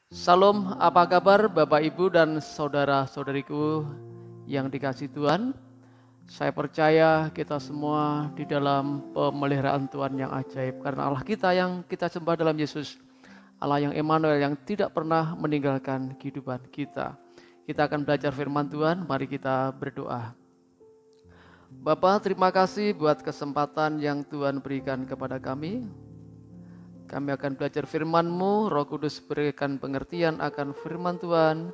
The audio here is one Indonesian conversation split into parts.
Salam, apa kabar Bapak Ibu dan saudara-saudariku yang dikasihi Tuhan? Saya percaya kita semua di dalam pemeliharaan Tuhan yang ajaib karena Allah kita yang kita sembah dalam Yesus, Allah yang Immanuel yang tidak pernah meninggalkan kehidupan kita. Kita akan belajar firman Tuhan, mari kita berdoa. Bapa, terima kasih buat kesempatan yang Tuhan berikan kepada kami. Kami akan belajar firman-Mu, Roh Kudus berikan pengertian akan firman Tuhan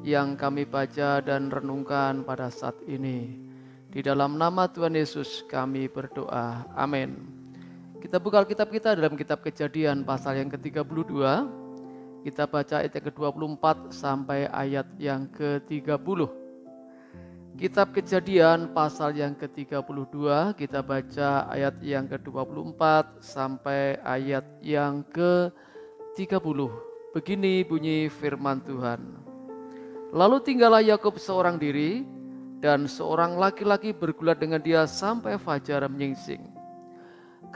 yang kami baca dan renungkan pada saat ini. Di dalam nama Tuhan Yesus kami berdoa. Amin. Kita buka Alkitab kita dalam kitab Kejadian pasal yang ke-32. Kita baca ayat yang ke-24 sampai ayat yang ke-30. Kitab Kejadian pasal yang ke-32, kita baca ayat yang ke-24 sampai ayat yang ke-30. Begini bunyi firman Tuhan. Lalu tinggallah Yakub seorang diri, dan seorang laki-laki bergulat dengan dia sampai fajar menyingsing.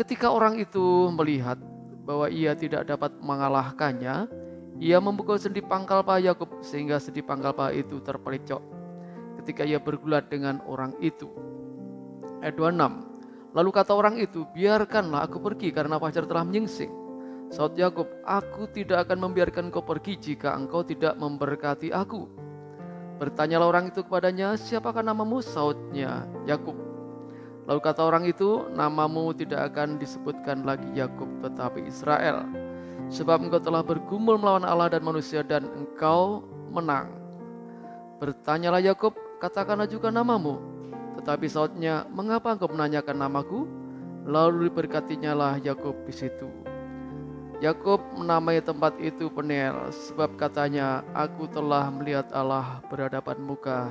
Ketika orang itu melihat bahwa ia tidak dapat mengalahkannya, ia memukul sendi pangkal paha Yakub sehingga sendi pangkal paha itu terpelicok ketika ia bergulat dengan orang itu. Ayat 26. Lalu kata orang itu, biarkanlah aku pergi karena fajar telah menyingsing. Saud Yakub, aku tidak akan membiarkan kau pergi jika engkau tidak memberkati aku. Bertanyalah orang itu kepadanya, siapakah namamu? Saudnya, Yakub. Lalu kata orang itu, namamu tidak akan disebutkan lagi Yakub tetapi Israel. Sebab engkau telah bergumul melawan Allah dan manusia dan engkau menang. Bertanyalah Yakub, katakanlah juga namamu. Tetapi saudnya, mengapa engkau menanyakan namaku? Lalu diberkatinya lah Yakub di situ. Yakub menamai tempat itu Peniel, sebab katanya, aku telah melihat Allah berhadapan muka,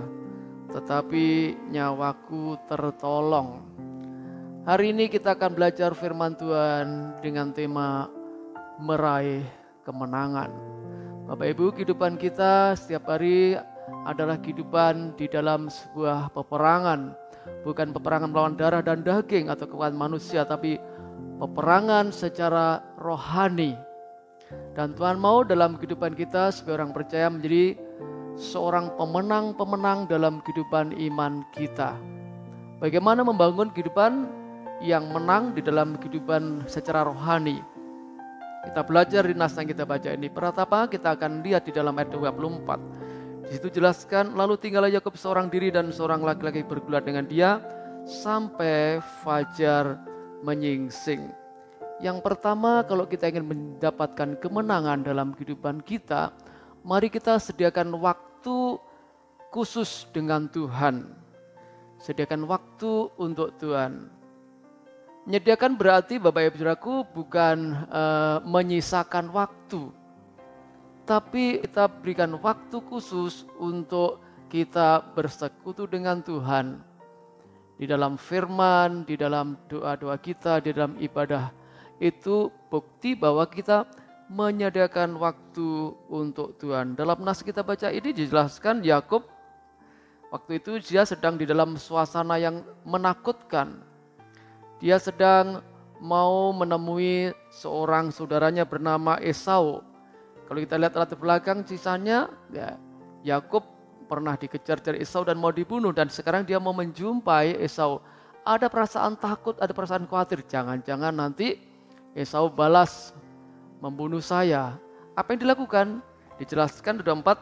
tetapi nyawaku tertolong. Hari ini kita akan belajar firman Tuhan dengan tema meraih kemenangan. Bapak Ibu, kehidupan kita setiap hari adalah kehidupan di dalam sebuah peperangan. Bukan peperangan melawan darah dan daging atau kekuatan manusia, tapi peperangan secara rohani. Dan Tuhan mau dalam kehidupan kita sebagai orang percaya menjadi seorang pemenang-pemenang dalam kehidupan iman kita. Bagaimana membangun kehidupan yang menang di dalam kehidupan secara rohani. Kita belajar di nas yang kita baca ini. Pertama kita akan lihat di dalam ayat 24. Di situ jelaskan, lalu tinggallah Yakub seorang diri dan seorang laki-laki bergulat dengan dia sampai fajar menyingsing. Yang pertama, kalau kita ingin mendapatkan kemenangan dalam kehidupan kita, mari kita sediakan waktu khusus dengan Tuhan. Sediakan waktu untuk Tuhan. Menyediakan berarti Bapak Ibu Saudaraku bukan menyisakan waktu, tapi kita berikan waktu khusus untuk kita bersekutu dengan Tuhan. Di dalam firman, di dalam doa-doa kita, di dalam ibadah. Itu bukti bahwa kita menyediakan waktu untuk Tuhan. Dalam nas kita baca ini dijelaskan Yakub waktu itu dia sedang di dalam suasana yang menakutkan. Dia sedang mau menemui seorang saudaranya bernama Esau. Kalau kita lihat latar belakang sisanya, ya, Yakub pernah dikejar dari Esau dan mau dibunuh, dan sekarang dia mau menjumpai Esau. Ada perasaan takut, ada perasaan khawatir, jangan-jangan nanti Esau balas membunuh saya. Apa yang dilakukan? Dijelaskan di 24,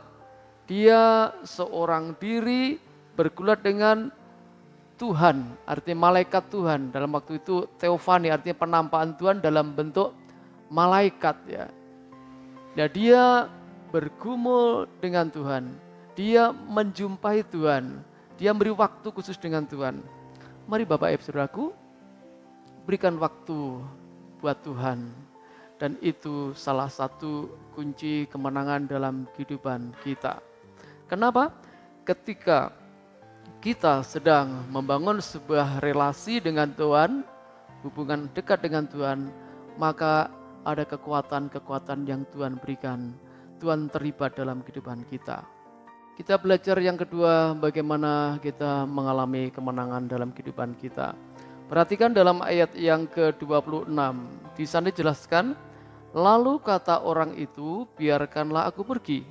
dia seorang diri bergulat dengan Tuhan, artinya malaikat Tuhan. Dalam waktu itu teofani, artinya penampakan Tuhan dalam bentuk malaikat, ya. Dan dia bergumul dengan Tuhan. Dia menjumpai Tuhan. Dia beri waktu khusus dengan Tuhan. Mari Bapak Ibu Saudaraku, berikan waktu buat Tuhan. Dan itu salah satu kunci kemenangan dalam kehidupan kita. Kenapa? Ketika kita sedang membangun sebuah relasi dengan Tuhan, hubungan dekat dengan Tuhan, maka ada kekuatan-kekuatan yang Tuhan berikan. Tuhan terlibat dalam kehidupan kita. Kita belajar yang kedua, bagaimana kita mengalami kemenangan dalam kehidupan kita. Perhatikan dalam ayat yang ke-26. Di sana dijelaskan, Lalu kata orang itu, biarkanlah aku pergi,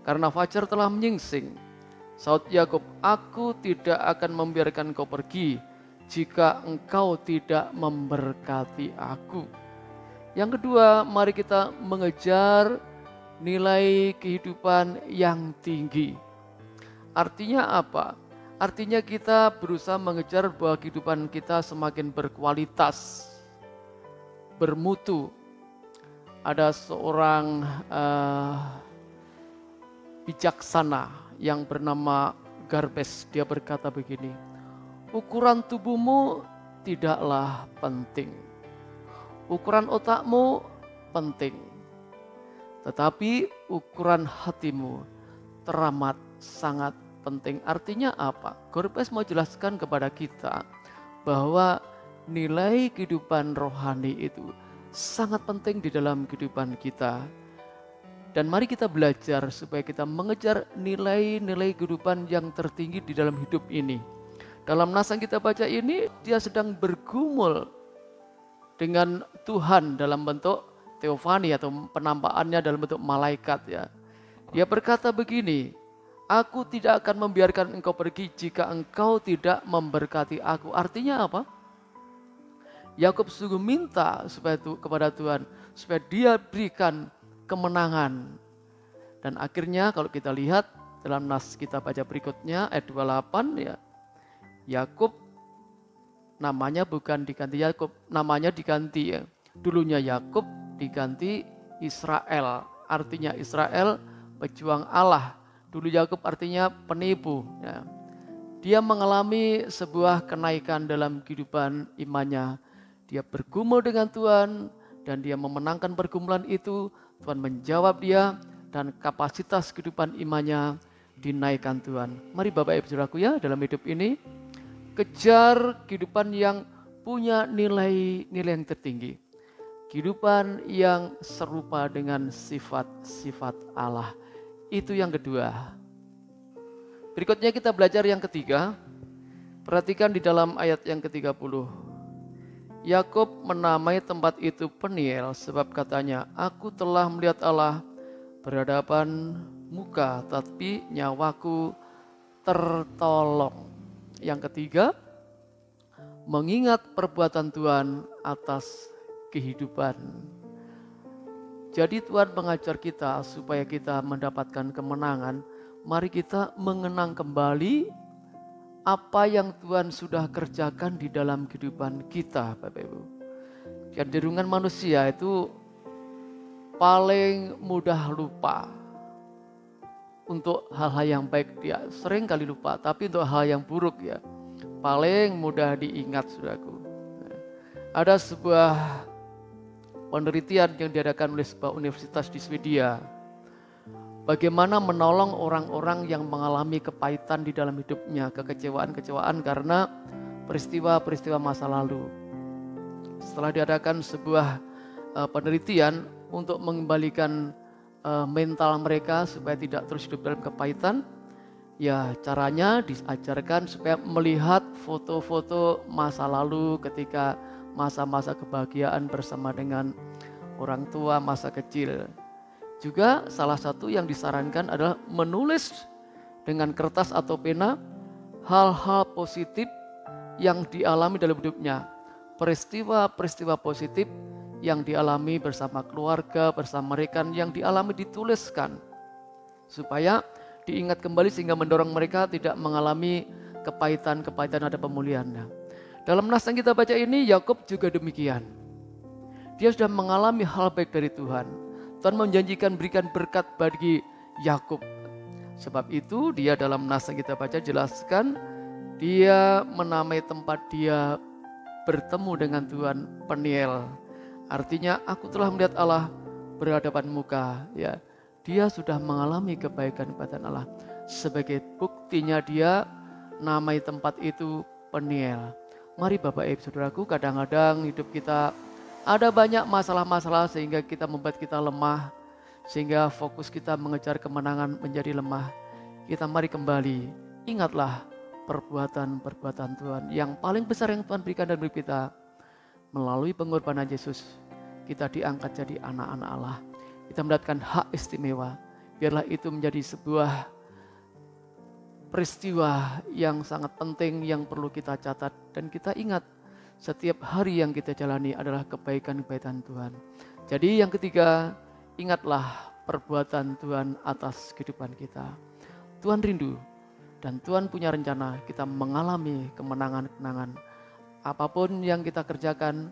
karena fajar telah menyingsing. Saud Yakub, aku tidak akan membiarkan kau pergi jika engkau tidak memberkati aku. Yang kedua, mari kita mengejar nilai kehidupan yang tinggi. Artinya apa? Artinya kita berusaha mengejar bahwa kehidupan kita semakin berkualitas, bermutu. Ada seorang bijaksana yang bernama Garbes, dia berkata begini, ukuran tubuhmu tidaklah penting, ukuran otakmu penting, tetapi ukuran hatimu teramat sangat penting. Artinya apa? Garbes mau jelaskan kepada kita bahwa nilai kehidupan rohani itu sangat penting di dalam kehidupan kita. Dan mari kita belajar supaya kita mengejar nilai-nilai kehidupan yang tertinggi di dalam hidup ini. Dalam nas yang kita baca ini, dia sedang bergumul dengan Tuhan dalam bentuk teofani atau penampakannya dalam bentuk malaikat ya. Dia berkata begini, aku tidak akan membiarkan engkau pergi jika engkau tidak memberkati aku. Artinya apa? Yakub sungguh minta supaya kepada Tuhan supaya dia berikan kemenangan. Dan akhirnya kalau kita lihat dalam nas kita baca berikutnya ayat 28 ya. Yakub namanya bukan diganti Yakub, namanya diganti ya. Dulunya Yakub diganti Israel. Artinya Israel pejuang Allah. Dulu Yakub artinya penipu ya. Dia mengalami sebuah kenaikan dalam kehidupan imannya. Dia bergumul dengan Tuhan dan dia memenangkan pergumulan itu. Tuhan menjawab dia dan kapasitas kehidupan imannya dinaikkan Tuhan. Mari Bapak Ibu Saudaraku ya, dalam hidup ini kejar kehidupan yang punya nilai-nilai yang tertinggi. Kehidupan yang serupa dengan sifat-sifat Allah. Itu yang kedua. Berikutnya kita belajar yang ketiga. Perhatikan di dalam ayat yang ke-30. Yakub menamai tempat itu Peniel sebab katanya, aku telah melihat Allah berhadapan muka, tapi nyawaku tertolong. Yang ketiga, mengingat perbuatan Tuhan atas kehidupan. Jadi Tuhan mengajar kita supaya kita mendapatkan kemenangan. Mari kita mengenang kembali apa yang Tuhan sudah kerjakan di dalam kehidupan kita, Bapak Ibu. Kecenderungan manusia itu paling mudah lupa. Untuk hal-hal yang baik dia sering kali lupa, tapi untuk hal yang buruk ya paling mudah diingat, saudaraku. Ada sebuah penelitian yang diadakan oleh sebuah universitas di Swedia. Bagaimana menolong orang-orang yang mengalami kepahitan di dalam hidupnya, kekecewaan-kecewaan karena peristiwa-peristiwa masa lalu. Setelah diadakan sebuah penelitian untuk mengembalikan mental mereka supaya tidak terus hidup dalam kepahitan, ya caranya diajarkan supaya melihat foto-foto masa lalu ketika masa-masa kebahagiaan bersama dengan orang tua masa kecil. Juga salah satu yang disarankan adalah menulis dengan kertas atau pena hal-hal positif yang dialami dalam hidupnya. Peristiwa-peristiwa positif yang dialami bersama keluarga, bersama rekan yang dialami dituliskan. Supaya diingat kembali sehingga mendorong mereka tidak mengalami kepahitan-kepahitan ada pemulihannya. Dalam nas yang kita baca ini Yakub juga demikian. Dia sudah mengalami hal baik dari Tuhan. Tuhan menjanjikan berikan berkat bagi Yakub. Sebab itu dia dalam nas yang kita baca jelaskan dia menamai tempat dia bertemu dengan Tuhan Peniel. Artinya aku telah melihat Allah berhadapan muka ya. Dia sudah mengalami kebaikan-kebaikan Allah. Sebagai buktinya dia namai tempat itu Peniel. Mari Bapak Ibu Saudaraku, kadang-kadang hidup kita ada banyak masalah-masalah sehingga kita membuat kita lemah. Sehingga fokus kita mengejar kemenangan menjadi lemah. Kita mari kembali, ingatlah perbuatan-perbuatan Tuhan. Yang paling besar yang Tuhan berikan dalam hidup kita melalui pengorbanan Yesus. kita diangkat jadi anak-anak Allah. Kita mendapatkan hak istimewa. Biarlah itu menjadi sebuah peristiwa yang sangat penting yang perlu kita catat dan kita ingat setiap hari yang kita jalani adalah kebaikan-kebaikan Tuhan. Jadi yang ketiga, ingatlah perbuatan Tuhan atas kehidupan kita. Tuhan rindu dan Tuhan punya rencana kita mengalami kemenangan-kemenangan. Apapun yang kita kerjakan,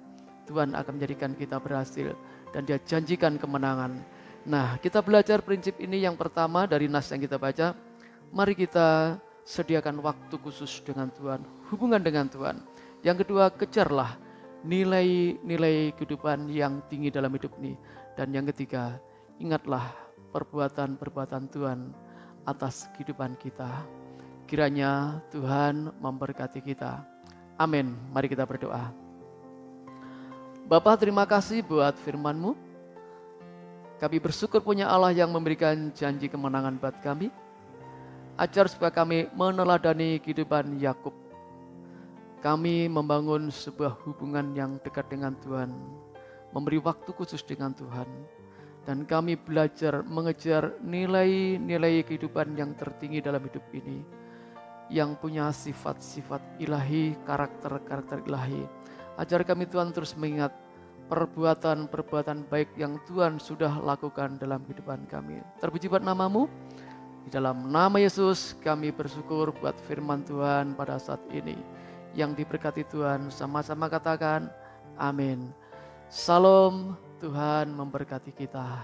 Tuhan akan menjadikan kita berhasil dan Dia janjikan kemenangan. Nah, kita belajar prinsip ini yang pertama dari nas yang kita baca. Mari kita sediakan waktu khusus dengan Tuhan, hubungan dengan Tuhan. Yang kedua, kejarlah nilai-nilai kehidupan yang tinggi dalam hidup ini. Dan yang ketiga, ingatlah perbuatan-perbuatan Tuhan atas kehidupan kita. Kiranya Tuhan memberkati kita. Amin. Mari kita berdoa. Bapa, terima kasih buat firman-Mu. Kami bersyukur punya Allah yang memberikan janji kemenangan buat kami. Ajar supaya kami meneladani kehidupan Yakub. Kami membangun sebuah hubungan yang dekat dengan Tuhan. Memberi waktu khusus dengan Tuhan. Dan kami belajar mengejar nilai-nilai kehidupan yang tertinggi dalam hidup ini. Yang punya sifat-sifat ilahi, karakter-karakter ilahi. Ajar kami Tuhan terus mengingat perbuatan-perbuatan baik yang Tuhan sudah lakukan dalam kehidupan kami. Terpuji buat nama-Mu. Di dalam nama Yesus kami bersyukur buat firman Tuhan pada saat ini. Yang diberkati Tuhan, sama-sama katakan amin. Salam, Tuhan memberkati kita.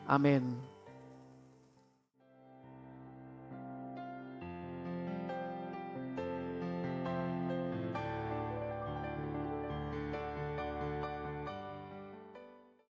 Amin.